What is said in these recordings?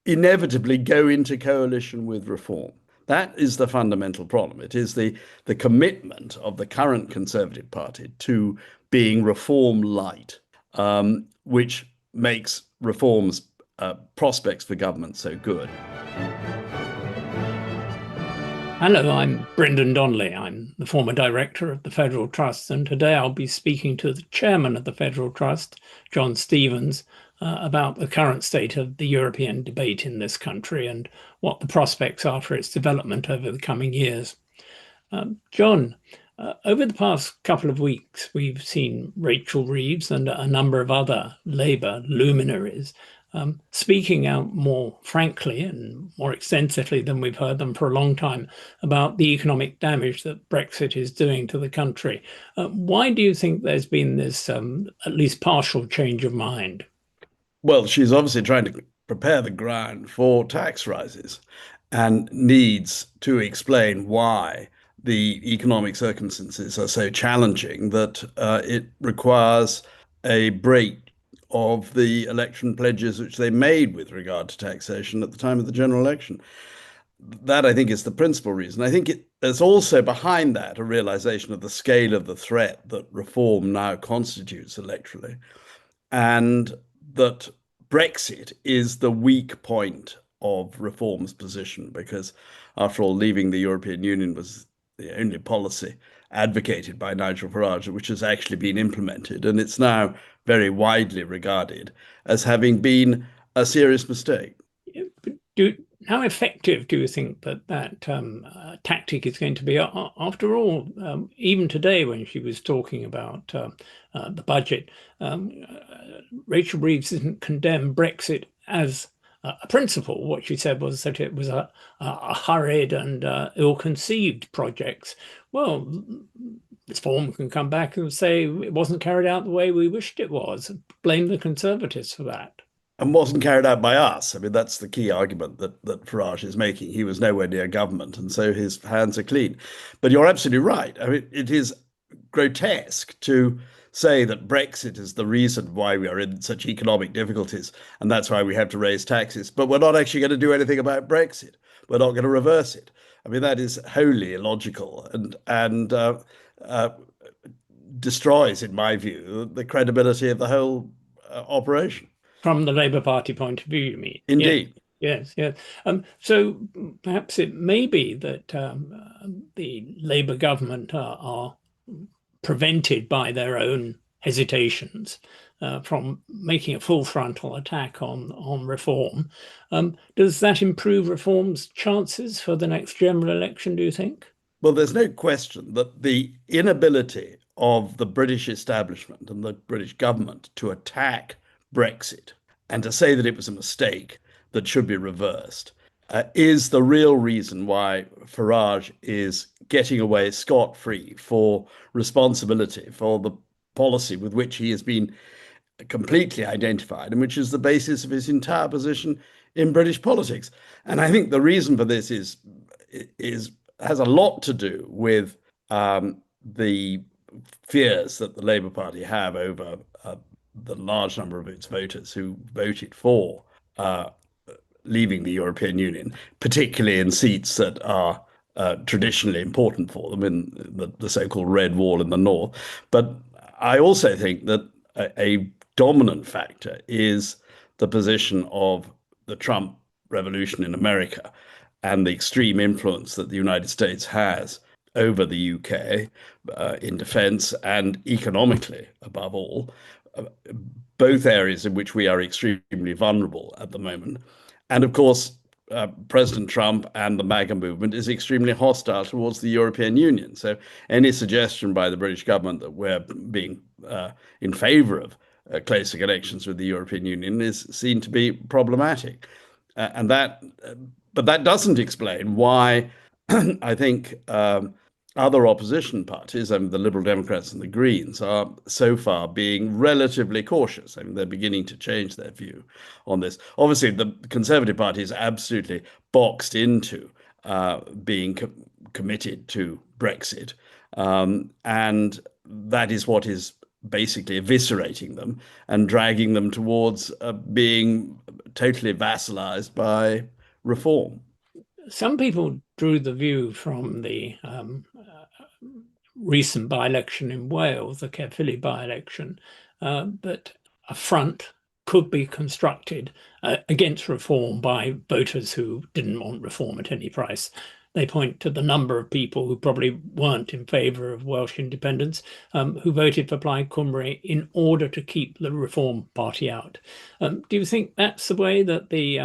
inevitably go into coalition with reform. That is the fundamental problem. It is the commitment of the current Conservative Party to being reform light, which makes reforms prospects for government so good. Hello, I'm Brendan Donnelly. I'm the former director of the Federal Trust, and today I'll be speaking to the chairman of the Federal Trust, John Stevens, about the current state of the European debate in this country and what the prospects are for its development over the coming years. John, over the past couple of weeks, we've seen Rachel Reeves and a number of other Labour luminaries speaking out more frankly and more extensively than we've heard them for a long time about the economic damage that Brexit is doing to the country. Why do you think there's been this at least partial change of mind? Well, she's obviously trying to prepare the ground for tax rises and needs to explain why the economic circumstances are so challenging that it requires a break of the election pledges which they made with regard to taxation at the time of the general election. That, I think, is the principal reason. I think there's also behind that a realization of the scale of the threat that reform now constitutes electorally, and that Brexit is the weak point of reform's position, because, after all, leaving the European Union was the only policy advocated by Nigel Farage which has actually been implemented, and it's now very widely regarded as having been a serious mistake. How effective do you think that tactic is going to be? After all, even today, when she was talking about the budget, Rachel Reeves didn't condemn Brexit as a principle. What she said was that it was a hurried and ill-conceived project. Well, this form can come back and say it wasn't carried out the way we wished it was. Blame the Conservatives for that. And wasn't carried out by us. I mean, that's the key argument that Farage is making. He was nowhere near government, and so his hands are clean. But you're absolutely right. I mean, it is grotesque to say that Brexit is the reason why we are in such economic difficulties, and that's why we have to raise taxes. But we're not actually going to do anything about Brexit. We're not going to reverse it. I mean, that is wholly illogical and destroys, in my view, the credibility of the whole operation. From the Labour Party point of view, you mean? Yes, Indeed. yes, yes. So perhaps it may be that the Labour government are prevented by their own hesitations from making a full frontal attack on reform. Does that improve reform's chances for the next general election, do you think? Well, there's no question that the inability of the British establishment and the British government to attack Brexit and to say that it was a mistake that should be reversed is the real reason why Farage is getting away scot-free for responsibility for the policy with which he has been completely identified and which is the basis of his entire position in British politics. And I think the reason for this is has a lot to do with the fears that the Labour Party have over the large number of its voters who voted for leaving the European Union, particularly in seats that are traditionally important for them in the so-called Red Wall in the north. But I also think that a dominant factor is the position of the Trump revolution in America and the extreme influence that the United States has over the UK in defense and economically, above all, both areas in which we are extremely vulnerable at the moment. And of course, President Trump and the MAGA movement is extremely hostile towards the European Union. So any suggestion by the British government that we're being in favor of closer connections with the European Union is seen to be problematic. But that doesn't explain why I think other opposition parties, I mean, the Liberal Democrats and the Greens, are so far being relatively cautious. I mean, they're beginning to change their view on this. Obviously, the Conservative Party is absolutely boxed into being committed to Brexit. And that is what is basically eviscerating them and dragging them towards being totally vassalized by reform. Some people drew the view from the recent by-election in Wales, the Caerphilly by-election, that a front could be constructed against reform by voters who didn't want reform at any price. They point to the number of people who probably weren't in favour of Welsh independence, who voted for Plaid Cymru in order to keep the Reform Party out. Do you think that's the way that the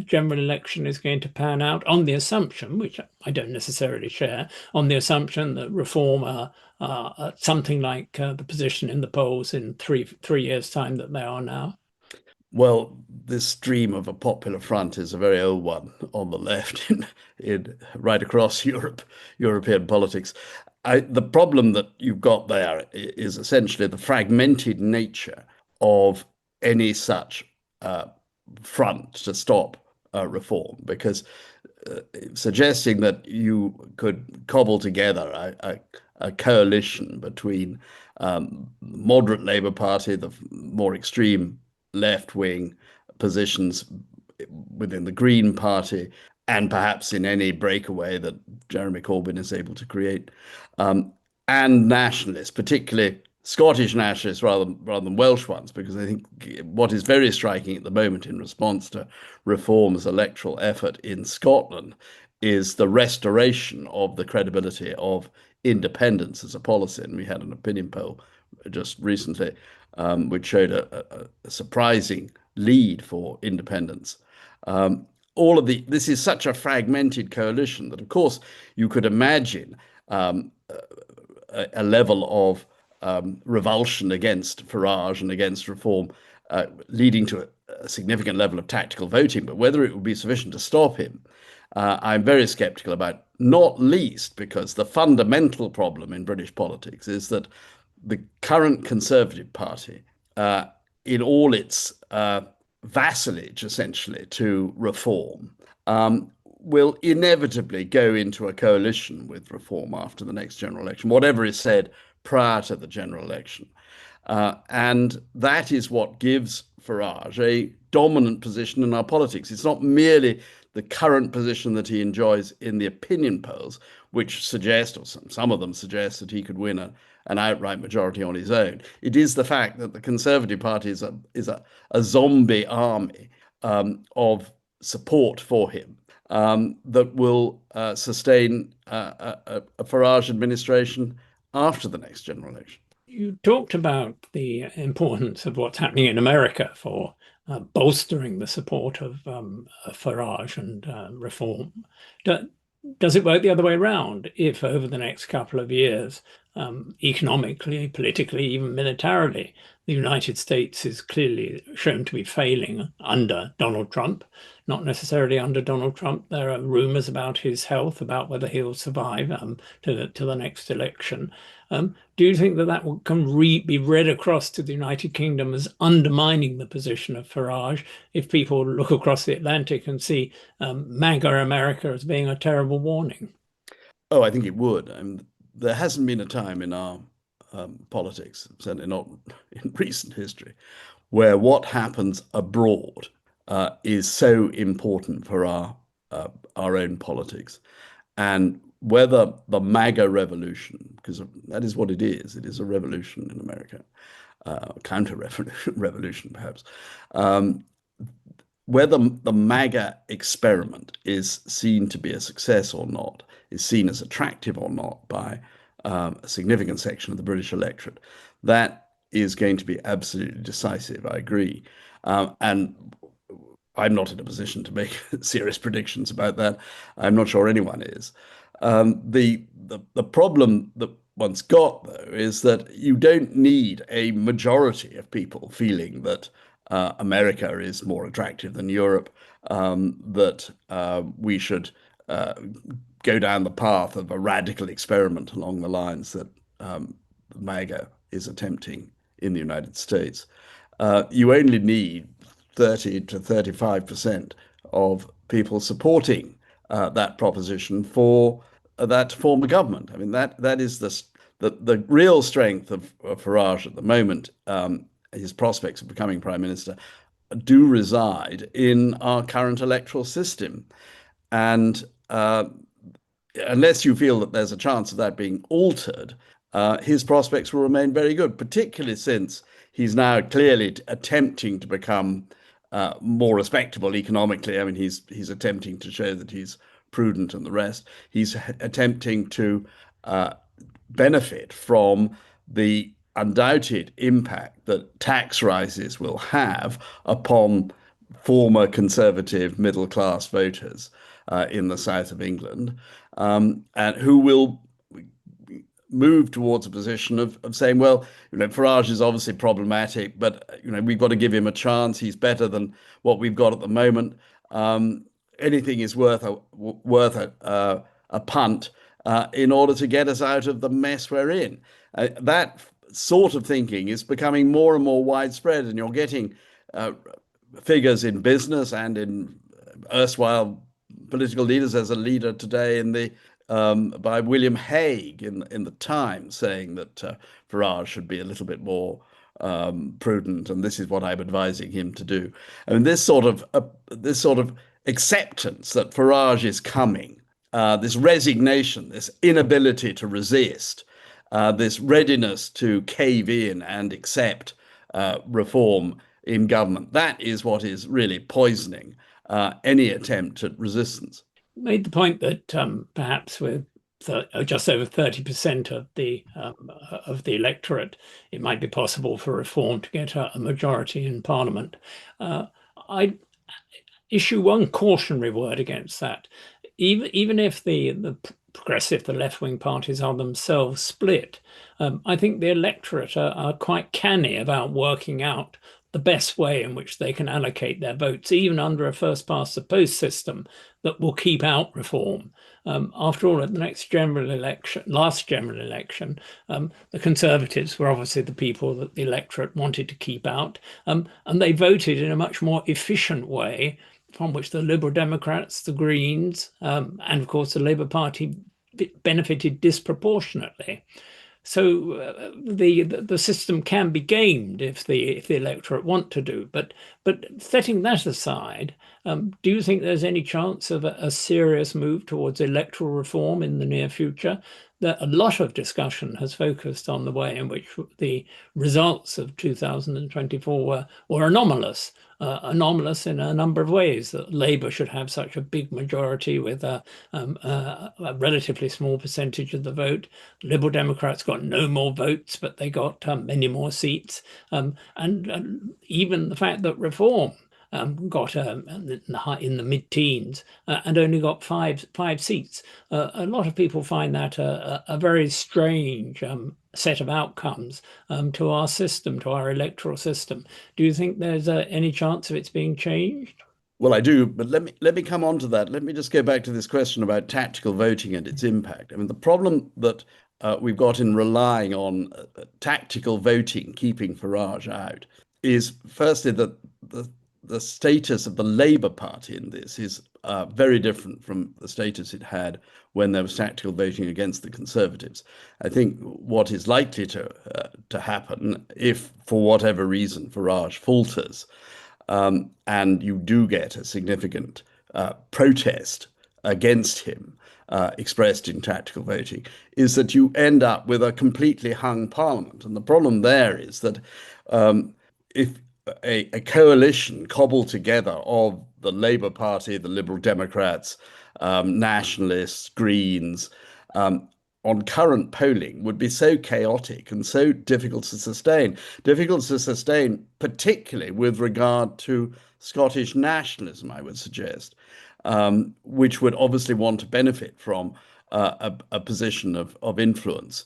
general election is going to pan out, on the assumption, which I don't necessarily share, on the assumption that Reform are something like the position in the polls in three years' time that they are now? Well, this dream of a popular front is a very old one on the left in right across European politics. The problem that you've got there is essentially the fragmented nature of any such uh, front to stop reform, because suggesting that you could cobble together a coalition between moderate Labour Party, the more extreme left-wing positions within the Green Party, and perhaps in any breakaway that Jeremy Corbyn is able to create, and nationalists, particularly Scottish nationalists rather than Welsh ones, because I think what is very striking at the moment in response to Reform's electoral effort in Scotland is the restoration of the credibility of independence as a policy. And we had an opinion poll just recently which showed a surprising lead for independence. This is such a fragmented coalition that, of course, you could imagine a level of revulsion against Farage and against reform, leading to a significant level of tactical voting. But whether it would be sufficient to stop him, I'm very sceptical about, not least because the fundamental problem in British politics is that the current Conservative Party, in all its vassalage, essentially, to reform, will inevitably go into a coalition with reform after the next general election, whatever is said prior to the general election. And that is what gives Farage a dominant position in our politics. It's not merely the current position that he enjoys in the opinion polls, which suggest, or some of them suggest, that he could win an outright majority on his own. It is the fact that the Conservative Party is a zombie army of support for him that will sustain a Farage administration after the next general election. You talked about the importance of what's happening in America for bolstering the support of Farage and reform. Does it work the other way around? If over the next couple of years, economically, politically, even militarily, the United States is clearly shown to be failing under Donald Trump, not necessarily under Donald Trump. There are rumors about his health, about whether he'll survive to the next election. Do you think that can be read across to the United Kingdom as undermining the position of Farage if people look across the Atlantic and see MAGA America as being a terrible warning? Oh, I think it would. There hasn't been a time in our politics, certainly not in recent history, where what happens abroad is so important for our own politics. And whether the MAGA revolution, because that is what it is a revolution in America, counter-revolution perhaps, whether the MAGA experiment is seen to be a success or not, is seen as attractive or not by a significant section of the British electorate, that is going to be absolutely decisive, I agree. And I'm not in a position to make serious predictions about that. I'm not sure anyone is. The problem that one's got, though, is that you don't need a majority of people feeling that America is more attractive than Europe, that we should go down the path of a radical experiment along the lines that MAGA is attempting in the United States. You only need 30 to 35% of people supporting that proposition for that to form a government. I mean, that is the real strength of Farage at the moment, his prospects of becoming prime minister, do reside in our current electoral system. And unless you feel that there's a chance of that being altered, his prospects will remain very good, particularly since he's now clearly attempting to become more respectable economically. I mean, he's attempting to show that he's prudent and the rest. He's attempting to benefit from the undoubted impact that tax rises will have upon former Conservative middle class voters in the south of England, and who will move towards a position of saying, well, Farage is obviously problematic, but we've got to give him a chance. He's better than what we've got at the moment. Anything is worth a punt in order to get us out of the mess we're in. That sort of thinking is becoming more and more widespread, and you're getting figures in business and in erstwhile political leaders. As a leader today in the by William Hague in the Times saying that Farage should be a little bit more prudent, and this is what I'm advising him to do. I mean, this sort of acceptance that Farage is coming, this resignation, this inability to resist, this readiness to cave in and accept reform in government, that is what is really poisoning any attempt at resistance. Made the point that perhaps with just over 30% of the electorate, it might be possible for reform to get a majority in Parliament. I issue one cautionary word against that. Even if the progressive, the left-wing parties are themselves split, I think the electorate are quite canny about working out the best way in which they can allocate their votes, even under a first past the post system that will keep out reform. After all, at the last general election, the Conservatives were obviously the people that the electorate wanted to keep out, and they voted in a much more efficient way, from which the Liberal Democrats, the Greens, and of course the Labour Party benefited disproportionately. So the system can be gamed if the electorate want to do. But setting that aside, do you think there's any chance of a serious move towards electoral reform in the near future? That a lot of discussion has focused on the way in which the results of 2024 were anomalous. Anomalous in a number of ways, that Labour should have such a big majority with a relatively small percentage of the vote. Liberal Democrats got no more votes, but they got many more seats. And even the fact that Reform got in the mid-teens and only got five seats. A lot of people find that a very strange set of outcomes to our system, to our electoral system. Do you think there's any chance of it's being changed? Well, I do, but let me come on to that. Let me just go back to this question about tactical voting and its impact. I mean, the problem that we've got in relying on tactical voting, keeping Farage out, is firstly that the status of the Labour Party in this is very different from the status it had when there was tactical voting against the Conservatives. I think what is likely to happen, if for whatever reason Farage falters, and you do get a significant protest against him expressed in tactical voting, is that you end up with a completely hung parliament. And the problem there is that if a coalition cobbled together of the Labour Party, the Liberal Democrats, Nationalists, Greens, on current polling would be so chaotic and so difficult to sustain. Difficult to sustain, particularly with regard to Scottish nationalism, I would suggest, which would obviously want to benefit from a position of influence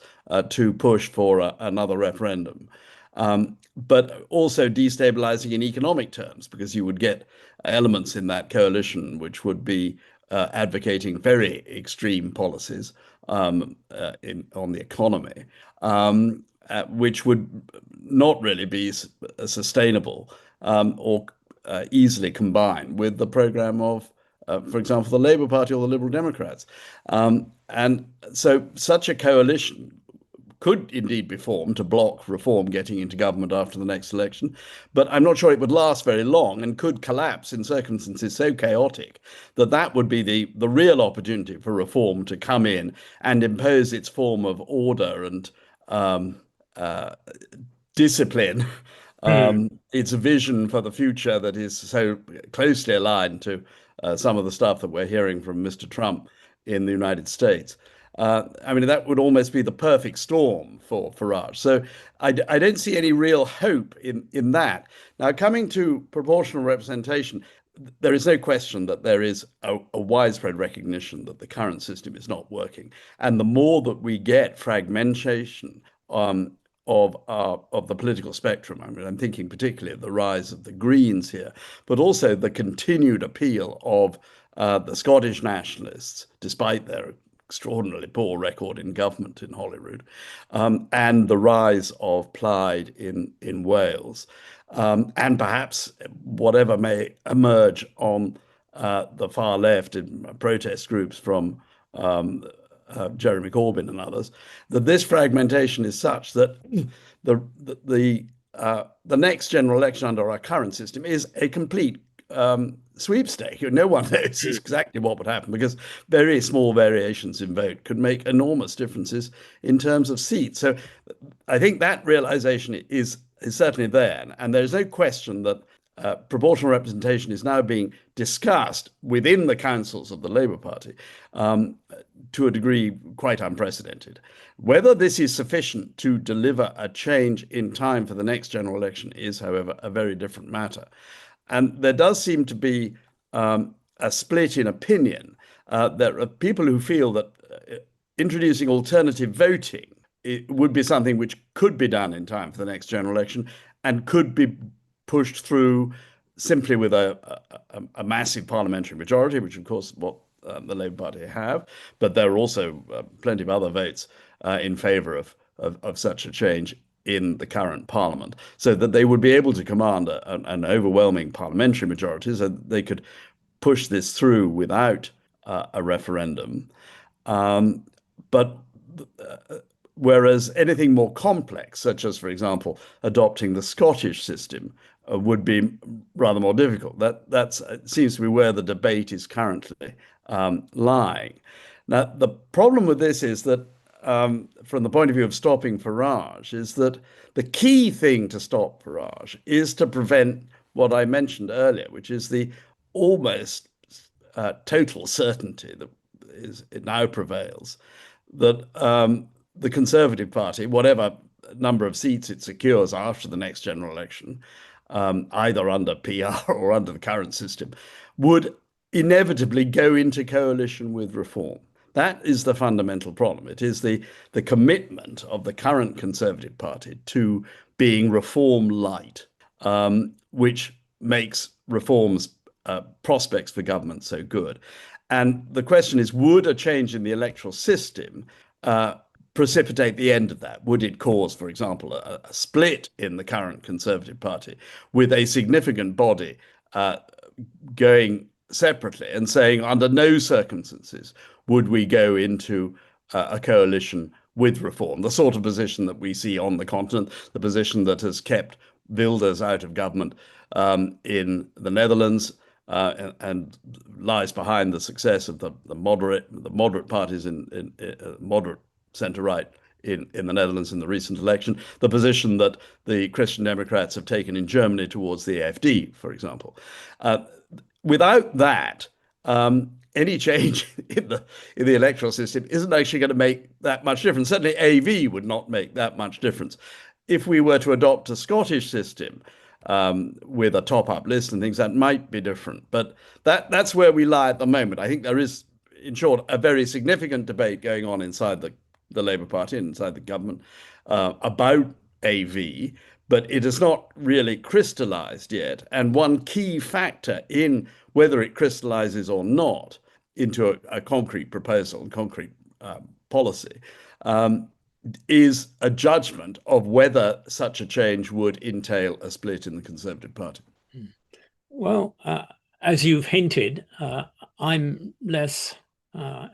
to push for another referendum. But also destabilizing in economic terms, because you would get elements in that coalition which would be advocating very extreme policies on the economy, which would not really be sustainable or easily combined with the program of, for example, the Labour Party or the Liberal Democrats. And so such a coalition could indeed be formed to block reform getting into government after the next election, but I'm not sure it would last very long and could collapse in circumstances so chaotic that that would be the real opportunity for reform to come in and impose its form of order and um, uh, discipline, its vision for the future that is so closely aligned to some of the stuff that we're hearing from Mr. Trump in the United States. I mean, that would almost be the perfect storm for Farage. So I don't see any real hope in that. Now, coming to proportional representation, there is no question that there is a widespread recognition that the current system is not working. And the more that we get fragmentation of the political spectrum, I mean, I'm thinking particularly of the rise of the Greens here, but also the continued appeal of the Scottish nationalists, despite their extraordinarily poor record in government in Holyrood, and the rise of Plaid in Wales, and perhaps whatever may emerge on the far left in protest groups from Jeremy Corbyn and others, that this fragmentation is such that the next general election under our current system is a complete sweepstake. No one knows exactly what would happen because very small variations in vote could make enormous differences in terms of seats. So I think that realization is certainly there. And there's no question that proportional representation is now being discussed within the councils of the Labour Party to a degree quite unprecedented. Whether this is sufficient to deliver a change in time for the next general election is, however, a very different matter. And there does seem to be a split in opinion. There are people who feel that introducing alternative voting it would be something which could be done in time for the next general election and could be pushed through simply with a massive parliamentary majority, which of course what the Labour Party have. But there are also plenty of other votes in favour of such a change in the current parliament, so that they would be able to command an overwhelming parliamentary majority, so they could push this through without a referendum. But whereas anything more complex, such as, for example, adopting the Scottish system, would be rather more difficult. That seems to be where the debate is currently lying. Now, the problem with this is that from the point of view of stopping Farage, is that the key thing to stop Farage is to prevent what I mentioned earlier, which is the almost total certainty that it now prevails that the Conservative Party, whatever number of seats it secures after the next general election, either under PR or under the current system, would inevitably go into coalition with Reform. That is the fundamental problem. It is the commitment of the current Conservative Party to being Reform light, which makes Reform's prospects for government so good. And the question is, would a change in the electoral system precipitate the end of that? Would it cause, for example, a split in the current Conservative Party with a significant body going separately and saying under no circumstances would we go into a coalition with Reform, the sort of position that we see on the continent, the position that has kept Wilders out of government in the Netherlands, and lies behind the success of the moderate parties in moderate centre-right in the Netherlands in the recent election, the position that the Christian Democrats have taken in Germany towards the AfD, for example. Without that, any change in the electoral system isn't actually going to make that much difference. Certainly, AV would not make that much difference. If we were to adopt a Scottish system with a top-up list and things, that might be different. But that's where we lie at the moment. I think there is, in short, a very significant debate going on inside the Labour Party and inside the government about AV, but it has not really crystallized yet. And one key factor in whether it crystallizes or not into a concrete proposal and concrete policy is a judgment of whether such a change would entail a split in the Conservative Party. Well, as you've hinted, I'm less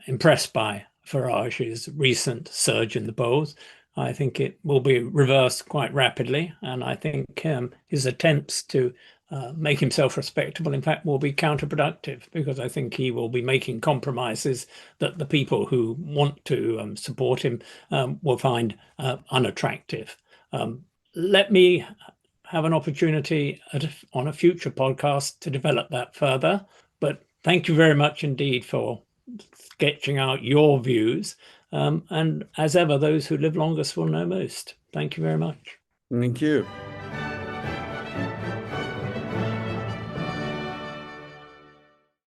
impressed by Farage's recent surge in the polls. I think it will be reversed quite rapidly, and I think his attempts to make himself respectable, in fact, will be counterproductive, because I think he will be making compromises that the people who want to support him will find unattractive. Let me have an opportunity on a future podcast to develop that further. But thank you very much indeed for sketching out your views. And as ever, those who live longest will know most. Thank you very much. Thank you.